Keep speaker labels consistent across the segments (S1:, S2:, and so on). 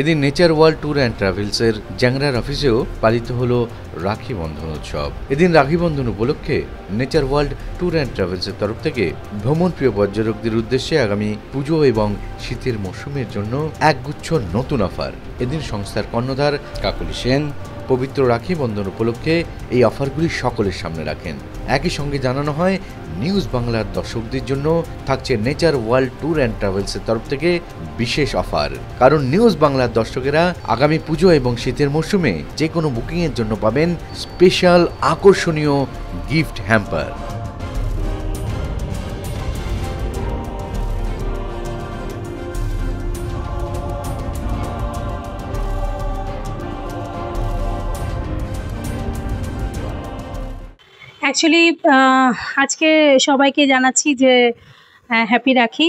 S1: এদিন nature world tour and ট্রাভেলসের জ্যাংরার অফিসেও পালিত হলো রাখি বন্ধন উৎসব। এদিন রাখি বন্ধন উপলক্ষে নেচার ওয়ার্ল্ড ট্যুর অ্যান্ড ট্রাভেলসের তরফ থেকে ভ্রমণ প্রিয় পর্যটকদের উদ্দেশ্যে আগামী পুজো এবং শীতের মৌসুমের জন্য একগুচ্ছ নতুন অফার। এদিন সংস্থার কর্ণধার কাকলি সেন পবিত্র রাখি বন্ধন উপলক্ষে এই অফারগুলি সকলের সামনে রাখেন। একই সঙ্গে জানানো হয় নিউজ বাংলার দর্শকদের জন্য থাকছে নেচার ওয়ার্ল্ড ট্যুর অ্যান্ড ট্রাভেলসের তরফ থেকে বিশেষ অফার। কারণ নিউজ বাংলার দর্শকেরা আগামী পুজো এবং শীতের মরশুমে যে কোনো বুকিংয়ের জন্য পাবেন স্পেশাল আকর্ষণীয় গিফট হ্যাম্পার।
S2: অ্যাকচুয়ালি আজকে সবাইকে জানাচ্ছি যে হ্যাপি রাখি।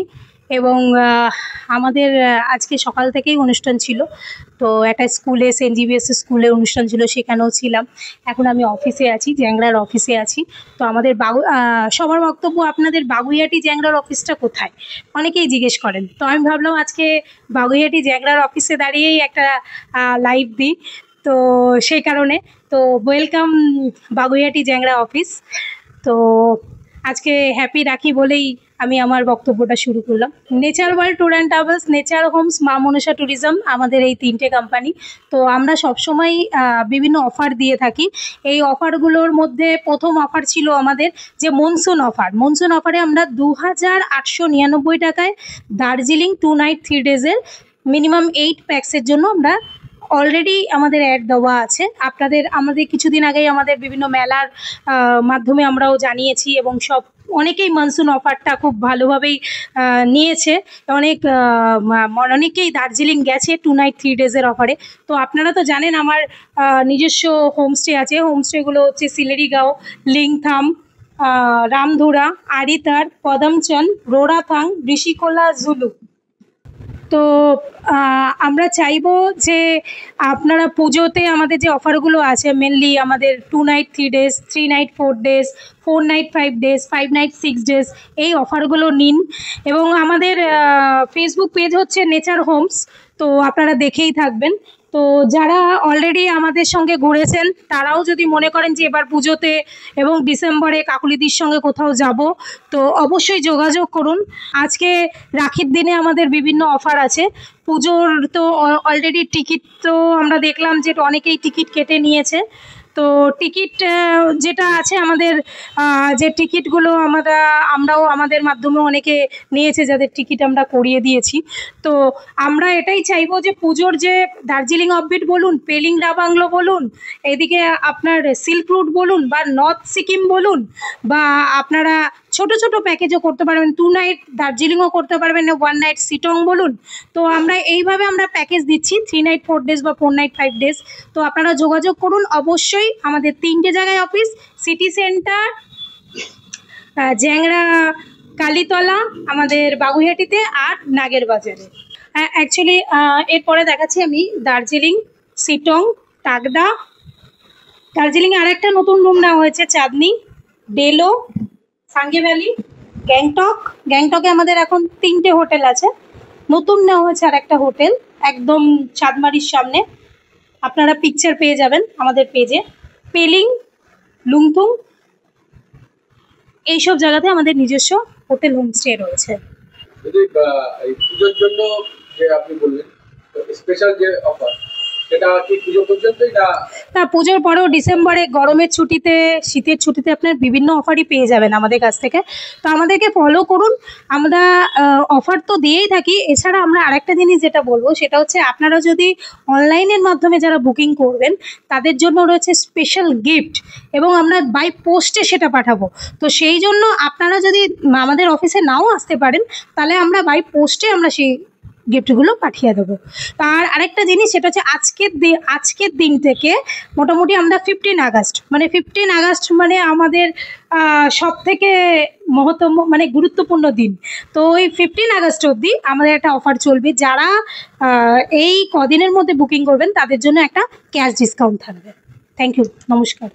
S2: এবং আমাদের আজকে সকাল থেকেই অনুষ্ঠান ছিল, তো একটা স্কুলে সেনজিবিএস স্কুলে অনুষ্ঠান ছিল, সেখানেও ছিলাম। এখন আমি অফিসে আছি, জ্যাংরার অফিসে আছি। তো আমাদের সবার বক্তব্য, আপনাদের বাগুইহাটি জ্যাংরার অফিসটা কোথায়, অনেকেই জিজ্ঞেস করেন। তো আমি ভাবলাম আজকে বাগুইহাটি জ্যাংরার অফিসে দাঁড়িয়েই একটা লাইভ দিই। তো সেই কারণে তো ওয়েলকাম বাগুইহাটি জ্যাংরা অফিস। তো আজকে হ্যাপি রাখি বলেই আমি আমার বক্তব্যটা শুরু করলাম। Nature world tour and travels, nature homes, Maa Manasa tourism, আমাদের এই তিনটে কোম্পানি। তো আমরা সবসময় বিভিন্ন অফার দিয়ে থাকি। এই অফারগুলোর মধ্যে প্রথম অফার ছিল আমাদের যে মনসুন অফার। মনসুন অফারে আমরা 2899 টাকায় দার্জিলিং 2 নাইট 3 ডেজের মিনিমাম 8 প্যাক্সের জন্য আমরা অলরেডি আমাদের অ্যাড দেওয়া আছে। আমাদের কিছুদিন আগেই আমাদের বিভিন্ন মেলার মাধ্যমে আমরাও জানিয়েছি, এবং অনেকেই মনসুন অফারটা খুব ভালোভাবেই নিয়েছে। অনেকেই দার্জিলিং গেছে 2 নাইট 3 ডেজের অফারে। তো আপনারা তো জানেন আমার নিজস্ব হোমস্টে আছে। হোমস্টেগুলো হচ্ছে সিলেরিগাঁও, লিংথাম, রামধুরা, আরিতার, পদমচন, রোরাথাং, ঋষিকোলা, জুলু। তো আমরা চাইবো যে আপনারা পুজোতে আমাদের যে অফারগুলো আছে, মেনলি আমাদের 2 night 3 days, 3 night 4 days, 4 night 5 days, 5 night 6 days, এই অফারগুলো নিন। এবং আমাদের ফেসবুক পেজ হচ্ছে নেচার হোমস, তো আপনারা দেখেই থাকবেন। তো যারা অলরেডি আমাদের সঙ্গে ঘুরেছেন, তারাও যদি মনে করেন যে এবার পুজোতে এবং ডিসেম্বরে কাকুলিদির সঙ্গে কোথাও যাব, তো অবশ্যই যোগাযোগ করুন। আজকে রাখির দিনে আমাদের বিভিন্ন অফার আছে। পুজোর তো অলরেডি টিকিট তো আমরা দেখলাম যে অনেকেই টিকিট কেটে নিয়েছে। তো টিকিট যেটা আছে আমাদের, যে টিকিটগুলো আমরাও আমাদের মাধ্যমে অনেকে নিয়েছে, যাদের টিকিট আমরা করিয়ে দিয়েছি। তো আমরা এটাই চাইবো যে পুজোর যে দার্জিলিং অফবিট বলুন, পেলিং ডাবাংলো বলুন, এদিকে আপনার সিল্ক রুট বলুন, বা নর্থ সিকিম বলুন, বা আপনারা ছোট ছোট প্যাকেজও করতে পারবেন, 2 নাইট দার্জিলিংও করতে পারবেন, 1 নাইট সিটং বলুন। তো আমরা এইভাবে প্যাকেজ দিচ্ছি 3 নাইট 4 ডেজ বা 4 নাইট 5 ডেজ। তো আপনারা যোগাযোগ করুন। অবশ্যই আমাদের 3টে জায়গায় office, city centre, Jangra, Kalitala, আমাদের বাগুইহাটিতে, আর নাগের বাজারে। অ্যাকচুয়ালি এরপরে দেখাচ্ছি আমি দার্জিলিং, সিটং, তাগদা। দার্জিলিংয়ে আরেকটা নতুন রুম নেওয়া হয়েছে, চাঁদনি, ডেলো, সাঙ্গে ভ্যালি, গ্যাংটকে আমাদের এখন 3টে হোটেল আছে। নতুন নেওয়া হয়েছে আর একটা হোটেল একদম চাঁদমারির সামনে, আপনারা পিকচার পেয়ে যাবেন আমাদের পেজে। পেলিং, লুংথুং, এইসব জায়গাতে আমাদের নিজস্ব হোটেল হোমস্টে রয়েছে।
S3: এই পুজোর জন্য যে আপনি বললেন স্পেশাল যে অফার, সেটা কি পুজো পর্যন্তই না
S2: পুজোর পরেও ডিসেম্বরে গরমের ছুটিতে, শীতের ছুটিতে আপনার বিভিন্ন অফারই পেয়ে যাবেন আমাদের কাছ থেকে। তো আমাদেরকে ফলো করুন, আমরা অফার তো দিয়েই থাকি। এছাড়া আমরা আরেকটা জিনিস যেটা বলবো, সেটা হচ্ছে আপনারা যদি অনলাইনের মাধ্যমে যারা বুকিং করবেন, তাদের জন্য রয়েছে স্পেশাল গিফট, এবং আমরা বাই পোস্টে সেটা পাঠাবো। তো সেই জন্য আপনারা যদি আমাদের অফিসে নাও আসতে পারেন, তাহলে আমরা বাই পোস্টে আমরা সেই গিফটগুলো পাঠিয়ে দেবো। আর আরেকটা জিনিস, সেটা হচ্ছে আজকের দিন থেকে মোটামুটি আমরা 15 আগস্ট মানে আমাদের সব থেকে মহত্তম গুরুত্বপূর্ণ দিন। তো ওই 15 আগস্ট অবধি আমাদের একটা অফার চলবে। যারা এই কদিনের মধ্যে বুকিং করবেন, তাদের জন্য একটা ক্যাশ ডিসকাউন্ট থাকবে। থ্যাংক ইউ, নমস্কার।